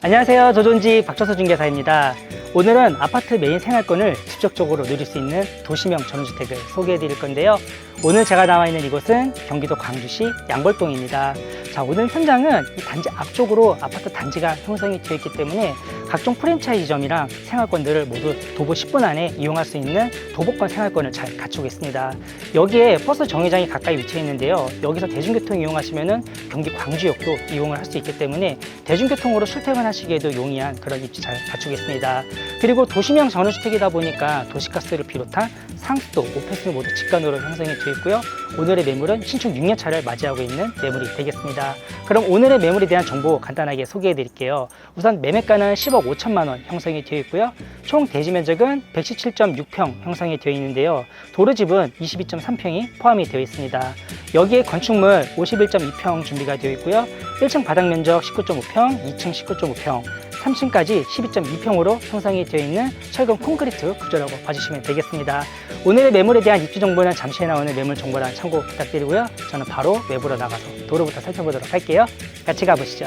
안녕하세요. 조존지 박철서 중개사입니다. 오늘은 아파트 메인 생활권을 직접적으로 누릴 수 있는 도시명 전원주택을 소개해 드릴 건데요. 오늘 제가 나와 있는 이곳은 경기도 광주시 양벌동입니다. 자, 오늘 현장은 이 단지 앞쪽으로 아파트 단지가 형성이 되어 있기 때문에 각종 프랜차이즈점이랑 생활권들을 모두 도보 10분 안에 이용할 수 있는 도보권 생활권을 잘 갖추고 있습니다. 여기에 버스 정류장이 가까이 위치해 있는데요. 여기서 대중교통 이용하시면은 경기 광주역도 이용을 할 수 있기 때문에 대중교통으로 출퇴근하시기에도 용이한 그런 입지 잘 갖추고 있습니다. 그리고 도시명 전원주택이다 보니까 도시가스를 비롯한 상수도, 오페스 모두 직관으로 형성이 되어 있고요. 오늘의 매물은 신축 6년차를 맞이하고 있는 매물이 되겠습니다. 그럼 오늘의 매물에 대한 정보 간단하게 소개해 드릴게요. 우선 매매가는 10억 5천만 원 형성이 되어 있고요. 총 대지 면적은 117.6평 형성이 되어 있는데요. 도로집은 22.3평이 포함이 되어 있습니다. 여기에 건축물 51.2평 준비가 되어 있고요. 1층 바닥 면적 19.5평, 2층 19.5평, 3층까지 12.2평으로 형성이 되어 있는 철근 콘크리트 구조라고 봐주시면 되겠습니다. 오늘의 매물에 대한 입지 정보는 잠시 후에 나오는 매물 정보랑 참고 부탁드리고요. 저는 바로 외부로 나가서 도로부터 살펴보도록 할게요. 같이 가보시죠.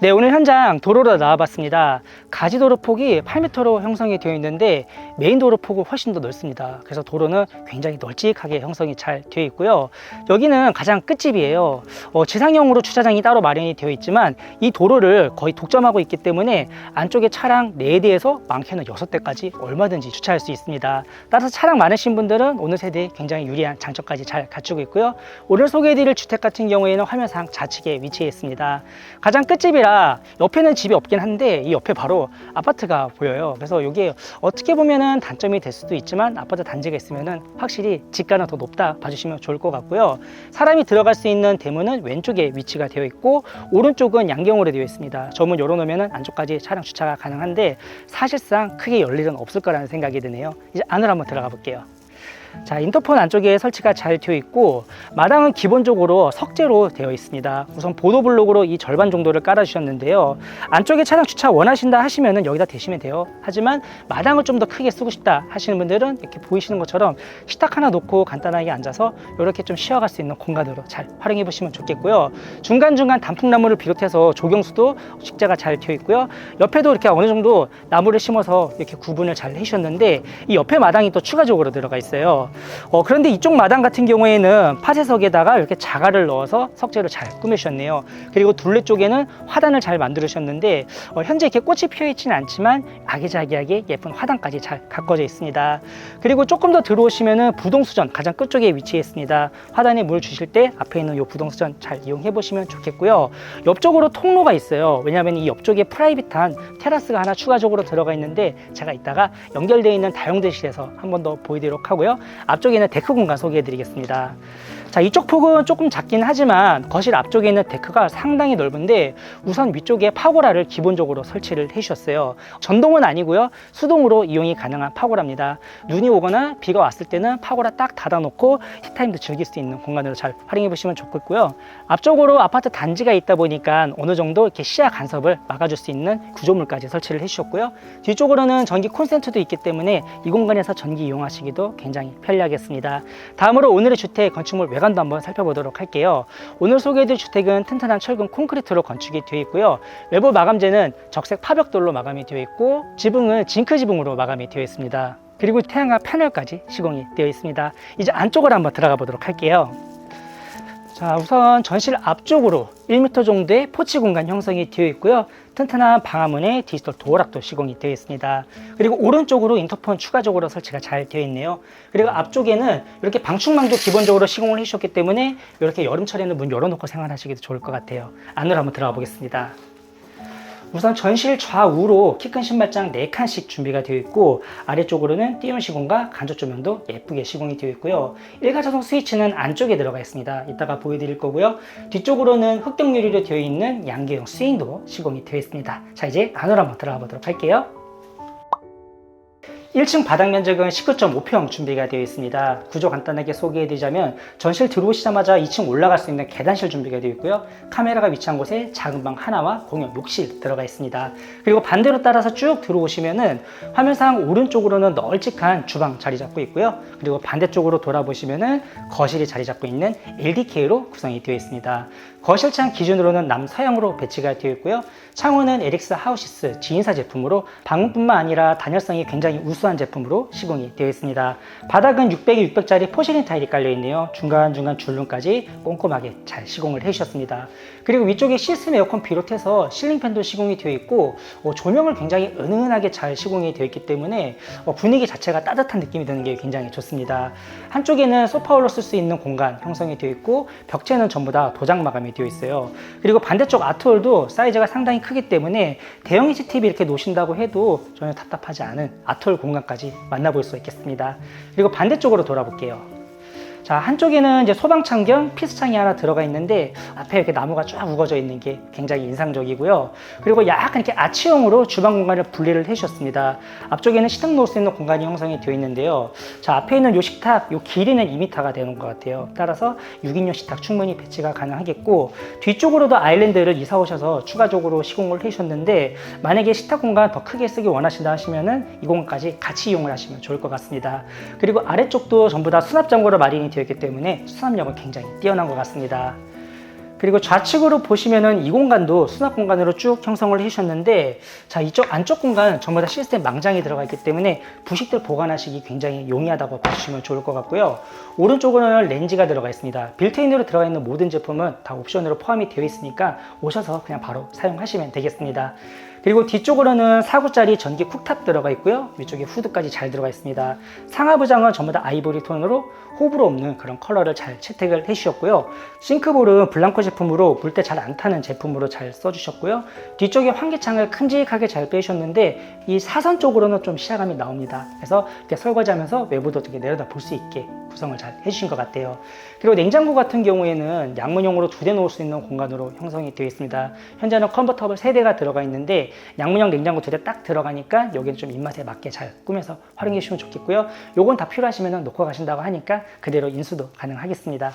네, 오늘 현장 도로로 나와봤습니다. 가지도로 폭이 8m로 형성이 되어 있는데 메인 도로 폭은 훨씬 더 넓습니다. 그래서 도로는 굉장히 널찍하게 형성이 잘 되어 있고요. 여기는 가장 끝집이에요. 지상형으로 주차장이 따로 마련이 되어 있지만 이 도로를 거의 독점하고 있기 때문에 안쪽에 차량 4대에서 많게는 6대까지 얼마든지 주차할 수 있습니다. 따라서 차량 많으신 분들은 오늘 세대에 굉장히 유리한 장점까지 잘 갖추고 있고요. 오늘 소개해드릴 주택 같은 경우에는 화면상 좌측에 위치해 있습니다. 가장 끝집이라 옆에는 집이 없긴 한데 이 옆에 바로 아파트가 보여요. 그래서 이게 어떻게 보면은 단점이 될 수도 있지만 아파트 단지가 있으면은 확실히 집가는 더 높다 봐주시면 좋을 것 같고요. 사람이 들어갈 수 있는 대문은 왼쪽에 위치가 되어 있고 오른쪽은 양경으로 되어 있습니다. 저 문 열어놓으면 안쪽까지 차량 주차가 가능한데 사실상 크게 열 일은 없을 거라는 생각이 드네요. 이제 안으로 한번 들어가 볼게요. 자, 인터폰 안쪽에 설치가 잘 되어 있고 마당은 기본적으로 석재로 되어 있습니다. 우선 보도블록으로 이 절반 정도를 깔아 주셨는데요. 안쪽에 차량 주차 원하신다 하시면은 여기다 대시면 돼요. 하지만 마당을 좀 더 크게 쓰고 싶다 하시는 분들은 이렇게 보이시는 것처럼 식탁 하나 놓고 간단하게 앉아서 이렇게 좀 쉬어갈 수 있는 공간으로 잘 활용해 보시면 좋겠고요. 중간중간 단풍나무를 비롯해서 조경수도 식재가 잘 되어 있고요. 옆에도 이렇게 어느 정도 나무를 심어서 이렇게 구분을 잘 해주셨는데 이 옆에 마당이 또 추가적으로 들어가 있어요. 그런데 이쪽 마당 같은 경우에는 파쇄석에다가 이렇게 자갈을 넣어서 석재로 잘 꾸며주셨네요. 그리고 둘레 쪽에는 화단을 잘 만들으셨는데 현재 이렇게 꽃이 피어 있지는 않지만 아기자기하게 예쁜 화단까지 잘 가꿔져 있습니다. 그리고 조금 더 들어오시면은 부동수전 가장 끝쪽에 위치해 있습니다. 화단에 물 주실 때 앞에 있는 이 부동수전 잘 이용해 보시면 좋겠고요. 옆쪽으로 통로가 있어요. 왜냐하면 이 옆쪽에 프라이빗한 테라스가 하나 추가적으로 들어가 있는데 제가 이따가 연결되어 있는 다용도실에서 한 번 더 보여드리도록 하고요. 앞쪽에는 데크 공간 소개해 드리겠습니다. 자, 이쪽 폭은 조금 작긴 하지만 거실 앞쪽에 있는 데크가 상당히 넓은데 우선 위쪽에 파고라를 기본적으로 설치를 해 주셨어요. 전동은 아니고요. 수동으로 이용이 가능한 파고라입니다. 눈이 오거나 비가 왔을 때는 파고라 딱 닫아 놓고 티타임도 즐길 수 있는 공간으로 잘 활용해 보시면 좋겠고요. 앞쪽으로 아파트 단지가 있다 보니까 어느 정도 이렇게 시야 간섭을 막아줄 수 있는 구조물까지 설치를 해 주셨고요. 뒤쪽으로는 전기 콘센트도 있기 때문에 이 공간에서 전기 이용하시기도 굉장히 편리하겠습니다. 다음으로 오늘의 주택 건축물 외관도 한번 살펴보도록 할게요. 오늘 소개해드릴 주택은 튼튼한 철근 콘크리트로 건축이 되어 있고요. 외부 마감재는 적색 파벽돌로 마감이 되어 있고 지붕은 징크 지붕으로 마감이 되어 있습니다. 그리고 태양광 패널까지 시공이 되어 있습니다. 이제 안쪽으로 한번 들어가 보도록 할게요. 자, 우선 전실 앞쪽으로 1m 정도의 포치 공간 형성이 되어 있고요. 튼튼한 방화문에 디지털 도어락도 시공이 되어 있습니다. 그리고 오른쪽으로 인터폰 추가적으로 설치가 잘 되어 있네요. 그리고 앞쪽에는 이렇게 방충망도 기본적으로 시공을 해주셨기 때문에 이렇게 여름철에는 문 열어놓고 생활하시기도 좋을 것 같아요. 안으로 한번 들어가 보겠습니다. 우선 전실 좌우로 키 큰 신발장 4칸씩 준비가 되어 있고 아래쪽으로는 띄움 시공과 간접 조명도 예쁘게 시공이 되어 있고요. 일가자동 스위치는 안쪽에 들어가 있습니다. 이따가 보여드릴 거고요. 뒤쪽으로는 흑경 유리로 되어 있는 양계형 스윙도 시공이 되어 있습니다. 자, 이제 안으로 한번 들어가 보도록 할게요. 1층 바닥 면적은 19.5평 준비가 되어 있습니다. 구조 간단하게 소개해드리자면 전실 들어오시자마자 2층 올라갈 수 있는 계단실 준비가 되어 있고요. 카메라가 위치한 곳에 작은 방 하나와 공용 욕실 들어가 있습니다. 그리고 반대로 따라서 쭉 들어오시면은 화면상 오른쪽으로는 널찍한 주방 자리 잡고 있고요. 그리고 반대쪽으로 돌아보시면은 거실이 자리 잡고 있는 LDK로 구성이 되어 있습니다. 거실창 기준으로는 남서향으로 배치가 되어 있고요. 창호는 에릭스 하우시스 지인사 제품으로 방음뿐만 아니라 단열성이 굉장히 우수한 제품으로 시공이 되어 있습니다. 바닥은 600에 600짜리 포실린 타일이 깔려 있네요. 중간중간 줄눈까지 꼼꼼하게 잘 시공을 해주셨습니다. 그리고 위쪽에 시스템 에어컨 비롯해서 실링팬도 시공이 되어 있고 조명을 굉장히 은은하게 잘 시공이 되어 있기 때문에 분위기 자체가 따뜻한 느낌이 드는 게 굉장히 좋습니다. 한쪽에는 소파홀로 쓸 수 있는 공간 형성이 되어 있고 벽체는 전부 다 도장 마감이 되어 있어요. 그리고 반대쪽 아트홀도 사이즈가 상당히 크기 때문에 대형 CCTV 이렇게 놓으신다고 해도 전혀 답답하지 않은 아트홀 공간까지 만나볼 수 있겠습니다. 그리고 반대쪽으로 돌아볼게요. 자, 한쪽에는 이제 소방창 겸 피스창이 하나 들어가 있는데 앞에 이렇게 나무가 쫙 우거져 있는 게 굉장히 인상적이고요. 그리고 약간 이렇게 아치형으로 주방 공간을 분리를 해주셨습니다. 앞쪽에는 식탁 놓을 수 있는 공간이 형성이 되어 있는데요. 자, 앞에 있는 요 식탁, 요 길이는 2m가 되는 것 같아요. 따라서 6인용 식탁 충분히 배치가 가능하겠고 뒤쪽으로도 아일랜드를 이사 오셔서 추가적으로 시공을 해주셨는데 만약에 식탁 공간 더 크게 쓰기 원하신다 하시면은 이 공간까지 같이 이용을 하시면 좋을 것 같습니다. 그리고 아래쪽도 전부 다 수납 장고로 마련이 되어 있기 때문에 수납력은 굉장히 뛰어난 것 같습니다. 그리고 좌측으로 보시면은 이 공간도 수납 공간으로 쭉 형성을 해주셨는데 자, 이쪽 안쪽 공간 전부 다 시스템 망장이 들어가 있기 때문에 부식들 보관하시기 굉장히 용이하다고 봐주시면 좋을 것 같고요. 오른쪽으로는 렌지가 들어가 있습니다. 빌트인으로 들어가 있는 모든 제품은 다 옵션으로 포함이 되어 있으니까 오셔서 그냥 바로 사용하시면 되겠습니다. 그리고 뒤쪽으로는 4구짜리 전기 쿡탑 들어가 있고요. 위쪽에 후드까지 잘 들어가 있습니다. 상하부장은 전부 다 아이보리 톤으로 호불호 없는 그런 컬러를 잘 채택을 해주셨고요. 싱크볼은 블랑코 제품으로 물때 잘 안 타는 제품으로 잘 써주셨고요. 뒤쪽에 환기창을 큼직하게 잘 빼주셨는데 이 사선 쪽으로는 좀 시야감이 나옵니다. 그래서 이렇게 설거지하면서 외부도 어떻게 내려다 볼 수 있게 구성을 잘 해주신 것 같아요. 그리고 냉장고 같은 경우에는 양문형으로 2대 놓을 수 있는 공간으로 형성이 되어 있습니다. 현재는 컨버터블 3대가 들어가 있는데 양문형 냉장고 2대 딱 들어가니까 여기는 좀 입맛에 맞게 잘 꾸며서 활용해 주시면 좋겠고요. 요건 다 필요하시면 놓고 가신다고 하니까 그대로 인수도 가능하겠습니다.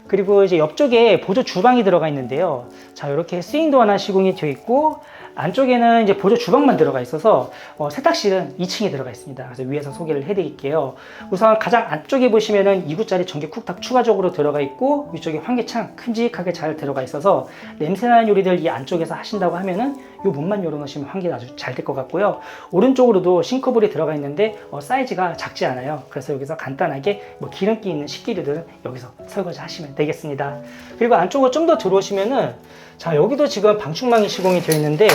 그리고 이제 옆쪽에 보조 주방이 들어가 있는데요. 자, 이렇게 스윙도 하나 시공이 되어 있고 안쪽에는 이제 보조 주방만 들어가 있어서 세탁실은 2층에 들어가 있습니다. 그래서 위에서 소개를 해드릴게요. 우선 가장 안쪽에 보시면은 2구짜리 전기 쿡탑 추가적으로 들어가 있고 위쪽에 환기창 큼직하게 잘 들어가 있어서 냄새나는 요리들 이 안쪽에서 하신다고 하면은 이 문만 열어놓으시면 환기가 아주 잘 될 것 같고요. 오른쪽으로도 싱크볼이 들어가 있는데 사이즈가 작지 않아요. 그래서 여기서 간단하게 기름기 있는 식기류들은 여기서 설거지 하시면 되겠습니다. 그리고 안쪽으로 좀 더 들어오시면은 자, 여기도 지금 방충망이 시공이 되어 있는데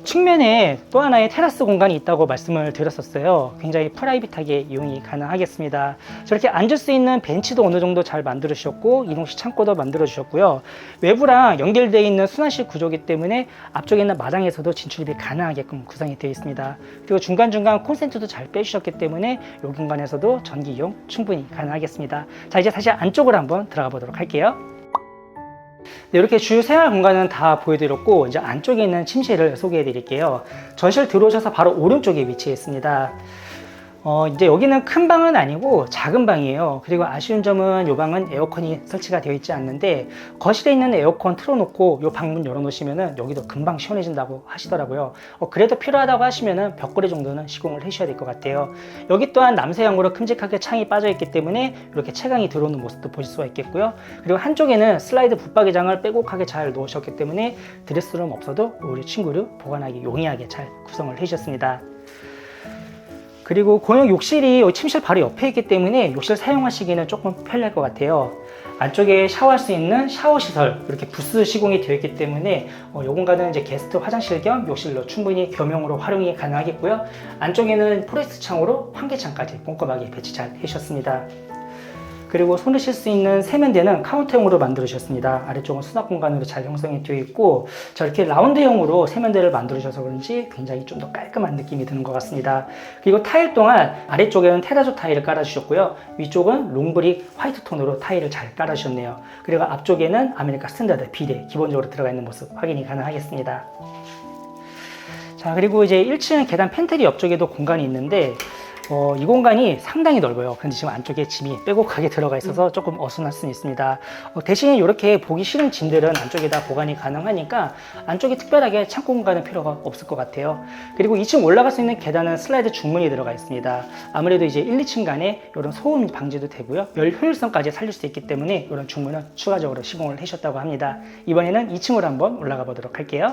측면에 또 하나의 테라스 공간이 있다고 말씀을 드렸었어요. 굉장히 프라이빗하게 이용이 가능하겠습니다. 저렇게 앉을 수 있는 벤치도 어느 정도 잘 만들어 주셨고 이동식 창고도 만들어 주셨고요. 외부랑 연결되어 있는 순환식 구조이기 때문에 앞쪽에 있는 마당에서도 진출입이 가능하게끔 구성이 되어 있습니다. 그리고 중간중간 콘센트도 잘 빼주셨기 때문에 이 공간에서도 전기 이용 충분히 가능하겠습니다. 자, 이제 다시 안쪽으로 한번 들어가 보도록 할게요. 네, 이렇게 주요 생활 공간은 다 보여드렸고 이제 안쪽에 있는 침실을 소개해 드릴게요. 전실 들어오셔서 바로 오른쪽에 위치해 있습니다. 이제 여기는 큰 방은 아니고 작은 방이에요. 그리고 아쉬운 점은 이 방은 에어컨이 설치가 되어 있지 않는데 거실에 있는 에어컨 틀어놓고 이 방문 열어놓으시면은 여기도 금방 시원해진다고 하시더라고요. 그래도 필요하다고 하시면은 벽걸이 정도는 시공을 해주셔야 될 것 같아요. 여기 또한 남서향으로 큼직하게 창이 빠져 있기 때문에 이렇게 채광이 들어오는 모습도 보실 수가 있겠고요. 그리고 한쪽에는 슬라이드 붙박이장을 빼곡하게 잘 놓으셨기 때문에 드레스룸 없어도 우리 친구를 보관하기 용이하게 잘 구성을 해주셨습니다. 그리고 공용 욕실이 침실 바로 옆에 있기 때문에 욕실 사용하시기에는 조금 편리할 것 같아요. 안쪽에 샤워할 수 있는 샤워 시설 이렇게 부스 시공이 되어 있기 때문에 이 공간은 이제 게스트 화장실 겸 욕실로 충분히 겸용으로 활용이 가능하겠고요. 안쪽에는 포레스트 창으로 환기창까지 꼼꼼하게 배치 잘 해주셨습니다. 그리고 손을 쉴 수 있는 세면대는 카운터형으로 만들어주셨습니다. 아래쪽은 수납 공간으로 잘 형성이 되어 있고 저렇게 라운드형으로 세면대를 만들어주셔서 그런지 굉장히 좀 더 깔끔한 느낌이 드는 것 같습니다. 그리고 타일 또한 아래쪽에는 테라조 타일을 깔아주셨고요. 위쪽은 롱브릭 화이트 톤으로 타일을 잘 깔아주셨네요. 그리고 앞쪽에는 아메리카 스탠다드 비데 기본적으로 들어가 있는 모습 확인이 가능하겠습니다. 자, 자, 그리고 이제 1층 계단 팬트리 옆쪽에도 공간이 있는데 이 공간이 상당히 넓어요. 근데 지금 안쪽에 짐이 빼곡하게 들어가 있어서 조금 어수선할 수는 있습니다. 대신에 이렇게 보기 싫은 짐들은 안쪽에다 보관이 가능하니까 안쪽에 특별하게 창고 공간은 필요가 없을 것 같아요. 그리고 2층 올라갈 수 있는 계단은 슬라이드 중문이 들어가 있습니다. 아무래도 이제 1, 2층 간에 이런 소음 방지도 되고요. 열 효율성까지 살릴 수 있기 때문에 이런 중문은 추가적으로 시공을 해주셨다고 합니다. 이번에는 2층으로 한번 올라가 보도록 할게요.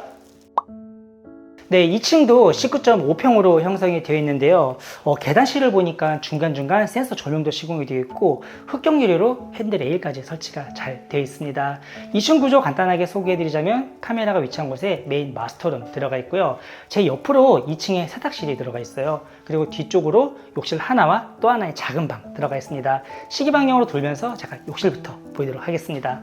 네, 2층도 19.5평으로 형성이 되어 있는데요. 계단실을 보니까 중간중간 센서 조명도 시공이 되어 있고 흑경 유리로 핸드레일까지 설치가 잘 되어 있습니다. 2층 구조 간단하게 소개해드리자면 카메라가 위치한 곳에 메인 마스터룸 들어가 있고요. 제 옆으로 2층에 세탁실이 들어가 있어요. 그리고 뒤쪽으로 욕실 하나와 또 하나의 작은 방 들어가 있습니다. 시계 방향으로 돌면서 제가 욕실부터 보이도록 하겠습니다.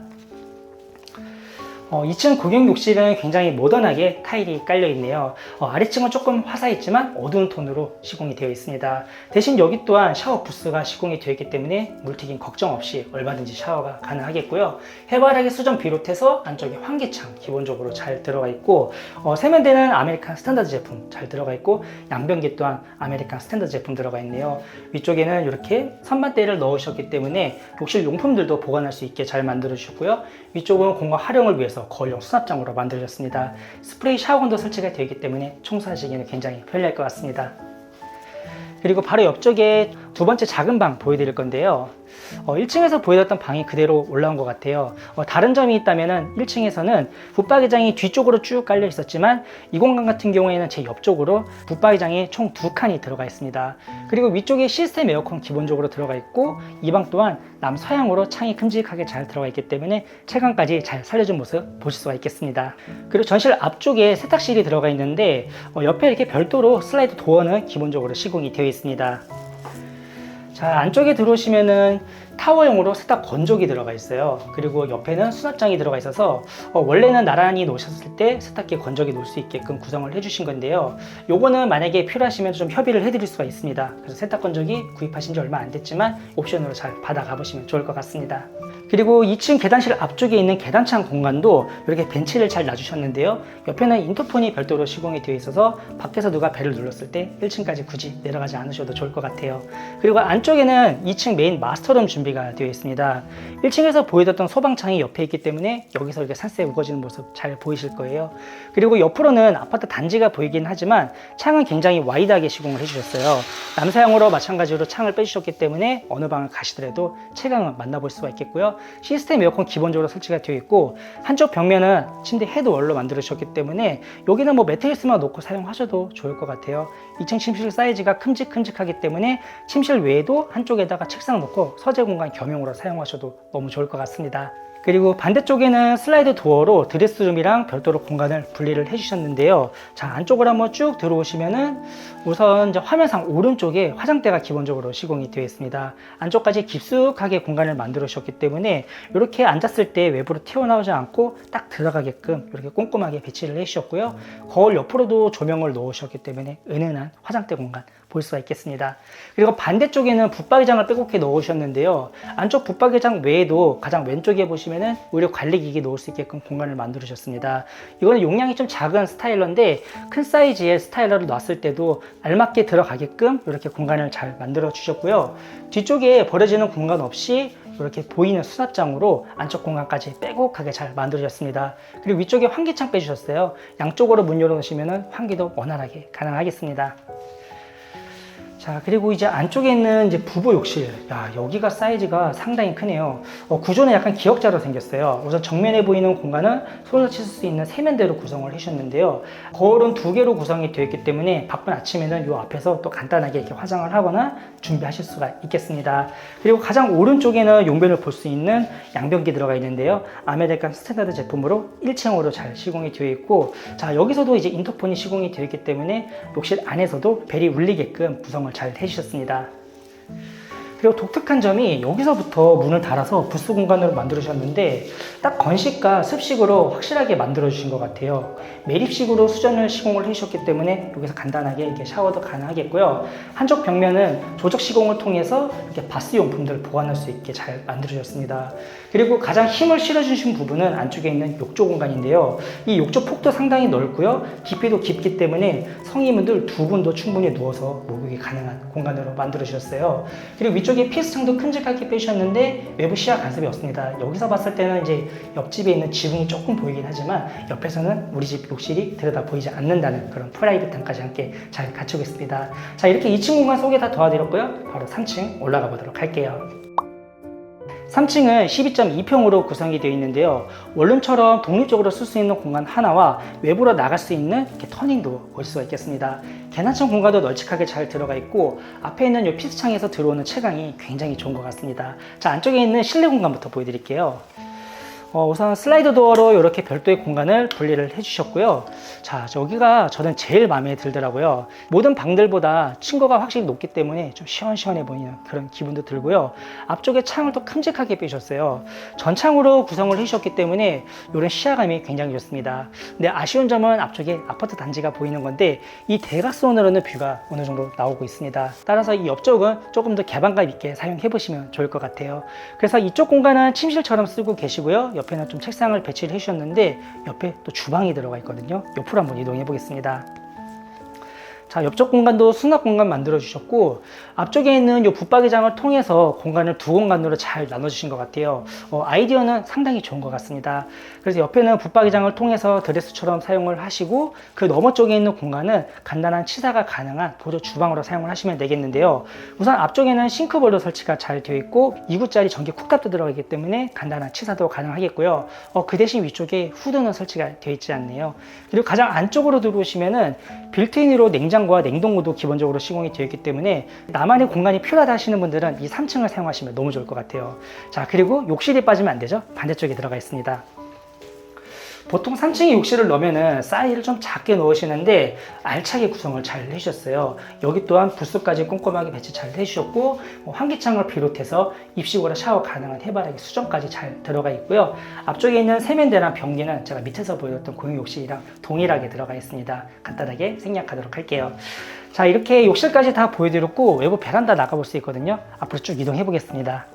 2층 고객 욕실은 굉장히 모던하게 타일이 깔려 있네요. 아래층은 조금 화사했지만 어두운 톤으로 시공이 되어 있습니다. 대신 여기 또한 샤워 부스가 시공이 되어 있기 때문에 물튀김 걱정 없이 얼마든지 샤워가 가능하겠고요. 해바라기 수전 비롯해서 안쪽에 환기창 기본적으로 잘 들어가 있고 세면대는 아메리칸 스탠다드 제품 잘 들어가 있고 양변기 또한 아메리칸 스탠다드 제품 들어가 있네요. 위쪽에는 이렇게 선반대를 넣으셨기 때문에 욕실 용품들도 보관할 수 있게 잘 만들어 주셨고요. 위쪽은 공간 활용을 위해서 거울형 수납장으로 만들어졌습니다. 스프레이 샤워건도 설치가 되어 있기 때문에 청소하시기에는 굉장히 편리할 것 같습니다. 그리고 바로 옆쪽에 두 번째 작은 방 보여드릴 건데요. 1층에서 보여줬던 방이 그대로 올라온 것 같아요. 다른 점이 있다면 1층에서는 붙박이장이 뒤쪽으로 쭉 깔려 있었지만 이 공간 같은 경우에는 제 옆쪽으로 붙박이장이 총 2칸이 들어가 있습니다. 그리고 위쪽에 시스템 에어컨 기본적으로 들어가 있고 이 방 또한 남서향으로 창이 큼직하게 잘 들어가 있기 때문에 채광까지 잘 살려준 모습 보실 수가 있겠습니다. 그리고 전실 앞쪽에 세탁실이 들어가 있는데 옆에 이렇게 별도로 슬라이드 도어는 기본적으로 시공이 되어 있습니다. 자, 안쪽에 들어오시면은 타워형으로 세탁 건조기 들어가 있어요. 그리고 옆에는 수납장이 들어가 있어서 원래는 나란히 놓으셨을 때 세탁기 건조기 놓을 수 있게끔 구성을 해주신 건데요. 요거는 만약에 필요하시면 좀 협의를 해드릴 수가 있습니다. 그래서 세탁 건조기 구입하신 지 얼마 안 됐지만 옵션으로 잘 받아가 보시면 좋을 것 같습니다. 그리고 2층 계단실 앞쪽에 있는 계단창 공간도 이렇게 벤치를 잘 놔주셨는데요. 옆에는 인터폰이 별도로 시공이 되어 있어서 밖에서 누가 벨을 눌렀을 때 1층까지 굳이 내려가지 않으셔도 좋을 것 같아요. 그리고 안쪽에는 2층 메인 마스터룸 준비가 되어 있습니다. 1층에서 보여줬던 소방창이 옆에 있기 때문에 여기서 이렇게 산세 우거지는 모습 잘 보이실 거예요. 그리고 옆으로는 아파트 단지가 보이긴 하지만 창은 굉장히 와이드하게 시공을 해주셨어요. 남서향으로 마찬가지로 창을 빼주셨기 때문에 어느 방을 가시더라도 채광을 만나볼 수가 있겠고요. 시스템 에어컨 기본적으로 설치가 되어 있고 한쪽 벽면은 침대 헤드월로 만들어 주셨기 때문에 여기는 뭐 매트리스만 놓고 사용하셔도 좋을 것 같아요. 2층 침실 사이즈가 큼직큼직하기 때문에 침실 외에도 한쪽에다가 책상 놓고 서재 공간 겸용으로 사용하셔도 너무 좋을 것 같습니다. 그리고 반대쪽에는 슬라이드 도어로 드레스룸이랑 별도로 공간을 분리를 해주셨는데요. 자, 안쪽으로 한번 쭉 들어오시면은 우선 이제 화면상 오른쪽에 화장대가 기본적으로 시공이 되어 있습니다. 안쪽까지 깊숙하게 공간을 만들어 주셨기 때문에 이렇게 앉았을 때 외부로 튀어나오지 않고 딱 들어가게끔 이렇게 꼼꼼하게 배치를 해주셨고요. 거울 옆으로도 조명을 넣으셨기 때문에 은은한 화장대 공간 볼 수가 있겠습니다. 그리고 반대쪽에는 붙박이장을 빼곡히 넣으셨는데요. 안쪽 붙박이장 외에도 가장 왼쪽에 보시면은 의료 관리기기 놓을 수 있게끔 공간을 만들어주셨습니다. 이거는 용량이 좀 작은 스타일러인데 큰 사이즈의 스타일러를 놨을 때도 알맞게 들어가게끔 이렇게 공간을 잘 만들어 주셨고요. 뒤쪽에 버려지는 공간 없이 이렇게 보이는 수납장으로 안쪽 공간까지 빼곡하게 잘 만들어졌습니다. 그리고 위쪽에 환기창 빼주셨어요. 양쪽으로 문 열어놓으시면 환기도 원활하게 가능하겠습니다. 자, 그리고 이제 안쪽에 있는 이제 부부 욕실. 야, 여기가 사이즈가 상당히 크네요. 구조는 약간 기역자로 생겼어요. 우선 정면에 보이는 공간은 손을 칠 수 있는 세면대로 구성을 해주셨는데요. 거울은 2개로 구성이 되어 있기 때문에 바쁜 아침에는 이 앞에서 또 간단하게 이렇게 화장을 하거나 준비하실 수가 있겠습니다. 그리고 가장 오른쪽에는 용변을 볼 수 있는 양변기 들어가 있는데요. 아메리칸 스탠다드 제품으로 1층으로 잘 시공이 되어 있고, 자, 여기서도 이제 인터폰이 시공이 되어 있기 때문에 욕실 안에서도 벨이 울리게끔 구성을 잘 해주셨습니다. 그리고 독특한 점이 여기서부터 문을 달아서 부스 공간으로 만들으셨는데 딱 건식과 습식으로 확실하게 만들어 주신 것 같아요. 매립식으로 수전을 시공을 해주셨기 때문에 여기서 간단하게 이렇게 샤워도 가능하겠고요. 한쪽 벽면은 조적 시공을 통해서 이렇게 바스 용품들을 보관할 수 있게 잘 만들어 주셨습니다. 그리고 가장 힘을 실어 주신 부분은 안쪽에 있는 욕조 공간인데요. 이 욕조 폭도 상당히 넓고요. 깊이도 깊기 때문에 성인분들 두 분도 충분히 누워서 목욕이 가능한 공간으로 만들어 주셨어요. 그리고 위쪽에 피스창도 큼직하게 빼주셨는데 외부 시야 간섭이 없습니다. 여기서 봤을 때는 이제 옆집에 있는 지붕이 조금 보이긴 하지만 옆에서는 우리 집 욕실이 들여다 보이지 않는다는 그런 프라이빗함까지 함께 잘 갖추고 있습니다. 자, 이렇게 2층 공간 소개 다 도와드렸고요. 바로 3층 올라가 보도록 할게요. 3층은 12.2평으로 구성이 되어 있는데요. 원룸처럼 독립적으로 쓸 수 있는 공간 하나와 외부로 나갈 수 있는 이렇게 터닝도 볼 수가 있겠습니다. 계단층 공간도 널찍하게 잘 들어가 있고 앞에 있는 이 피스창에서 들어오는 채광이 굉장히 좋은 것 같습니다. 자, 안쪽에 있는 실내 공간부터 보여드릴게요. 우선 슬라이드 도어로 이렇게 별도의 공간을 분리를 해주셨고요. 자, 여기가 저는 제일 마음에 들더라고요. 모든 방들보다 층고가 확실히 높기 때문에 좀 시원시원해 보이는 그런 기분도 들고요. 앞쪽에 창을 또 큼직하게 빼주셨어요. 전창으로 구성을 해주셨기 때문에 이런 시야감이 굉장히 좋습니다. 근데 아쉬운 점은 앞쪽에 아파트 단지가 보이는 건데 이 대각선으로는 뷰가 어느 정도 나오고 있습니다. 따라서 이 옆쪽은 조금 더 개방감 있게 사용해 보시면 좋을 것 같아요. 그래서 이쪽 공간은 침실처럼 쓰고 계시고요. 옆에는 좀 책상을 배치를 해주셨는데 옆에 또 주방이 들어가 있거든요. 옆으로 한번 이동해 보겠습니다. 자, 옆쪽 공간도 수납 공간 만들어 주셨고 앞쪽에 있는 이 붙박이장을 통해서 공간을 두 공간으로 잘 나눠 주신 것 같아요. 아이디어는 상당히 좋은 것 같습니다. 그래서 옆에는 붙박이장을 통해서 드레스처럼 사용을 하시고 그 너머 쪽에 있는 공간은 간단한 치사가 가능한 보조 주방으로 사용을 하시면 되겠는데요. 우선 앞쪽에는 싱크볼도 설치가 잘 되어 있고 2구짜리 전기 쿡탑도 들어가기 때문에 간단한 치사도 가능하겠고요. 그 대신 위쪽에 후드는 설치가 되어 있지 않네요. 그리고 가장 안쪽으로 들어오시면은 빌트인으로 냉장고와 냉동고도 기본적으로 시공이 되어 있기 때문에 나만의 공간이 필요하다 하시는 분들은 이 3층을 사용하시면 너무 좋을 것 같아요. 자, 그리고 욕실이 빠지면 안 되죠. 반대쪽에 들어가 있습니다. 보통 3층에 욕실을 넣으면 사이즈를 좀 작게 넣으시는데 알차게 구성을 잘 해주셨어요. 여기 또한 부스까지 꼼꼼하게 배치 잘 해주셨고 환기창을 비롯해서 입식으로 샤워 가능한 해바라기 수전까지 잘 들어가 있고요. 앞쪽에 있는 세면대랑 변기는 제가 밑에서 보여줬던 공용 욕실이랑 동일하게 들어가 있습니다. 간단하게 생략하도록 할게요. 자, 이렇게 욕실까지 다 보여드렸고 외부 베란다 나가볼 수 있거든요. 앞으로 쭉 이동해 보겠습니다.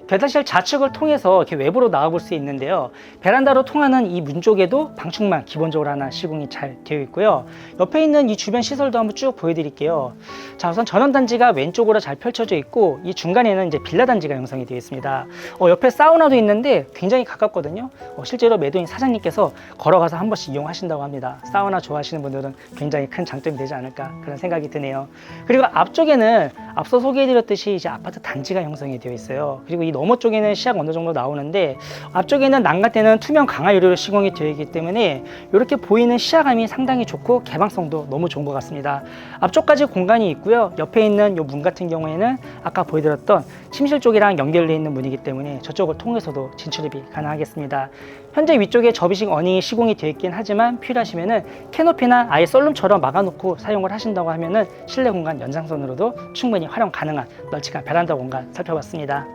계단실 좌측을 통해서 이렇게 외부로 나와볼 수 있는데요. 베란다로 통하는 이 문 쪽에도 방충망 기본적으로 하나 시공이 잘 되어 있고요. 옆에 있는 이 주변 시설도 한번 쭉 보여드릴게요. 자, 우선 전원단지가 왼쪽으로 잘 펼쳐져 있고 이 중간에는 이제 빌라 단지가 형성이 되어 있습니다. 옆에 사우나도 있는데 굉장히 가깝거든요. 실제로 매도인 사장님께서 걸어가서 한 번씩 이용하신다고 합니다. 사우나 좋아하시는 분들은 굉장히 큰 장점이 되지 않을까 그런 생각이 드네요. 그리고 앞쪽에는 앞서 소개해드렸듯이 이제 아파트 단지가 형성이 되어 있어요. 그리고 이 너머 쪽에는 시야가 어느 정도 나오는데 앞쪽에는 난간대는 투명 강화 유리로 시공이 되어 있기 때문에 이렇게 보이는 시야감이 상당히 좋고 개방성도 너무 좋은 것 같습니다. 앞쪽까지 공간이 있고요. 옆에 있는 이 문 같은 경우에는 아까 보여드렸던 침실 쪽이랑 연결되어 있는 문이기 때문에 저쪽을 통해서도 진출입이 가능하겠습니다. 현재 위쪽에 접이식 어닝이 시공이 되어 있긴 하지만 필요하시면은 캐노피나 아예 썰룸처럼 막아놓고 사용을 하신다고 하면은 실내 공간 연장선으로도 충분히 활용 가능한 널찍한 베란다 공간 살펴봤습니다.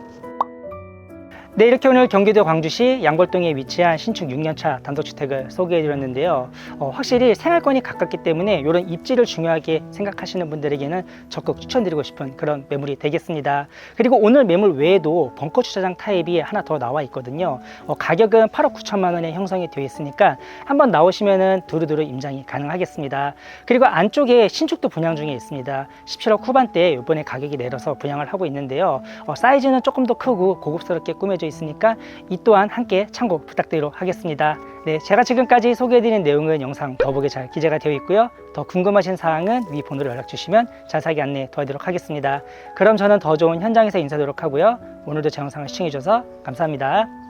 네, 이렇게 오늘 경기도 광주시 양골동에 위치한 신축 6년차 단독주택을 소개해드렸는데요. 확실히 생활권이 가깝기 때문에 이런 입지를 중요하게 생각하시는 분들에게는 적극 추천드리고 싶은 그런 매물이 되겠습니다. 그리고 오늘 매물 외에도 벙커 주차장 타입이 하나 더 나와 있거든요. 가격은 8억 9천만 원에 형성이 되어 있으니까 한번 나오시면은 두루두루 임장이 가능하겠습니다. 그리고 안쪽에 신축도 분양 중에 있습니다. 17억 후반대에 이번에 가격이 내려서 분양을 하고 있는데요. 사이즈는 조금 더 크고 고급스럽게 꾸며져 있으니까 이 또한 함께 참고 부탁드리도록 하겠습니다. 네, 제가 지금까지 소개해드린 내용은 영상 더보기 잘 기재가 되어 있고요. 더 궁금하신 사항은 위 번호로 연락 주시면 자세하게 안내 도와드리도록 하겠습니다. 그럼 저는 더 좋은 현장에서 인사드리도록 하고요. 오늘도 제 영상을 시청해 주셔서 감사합니다.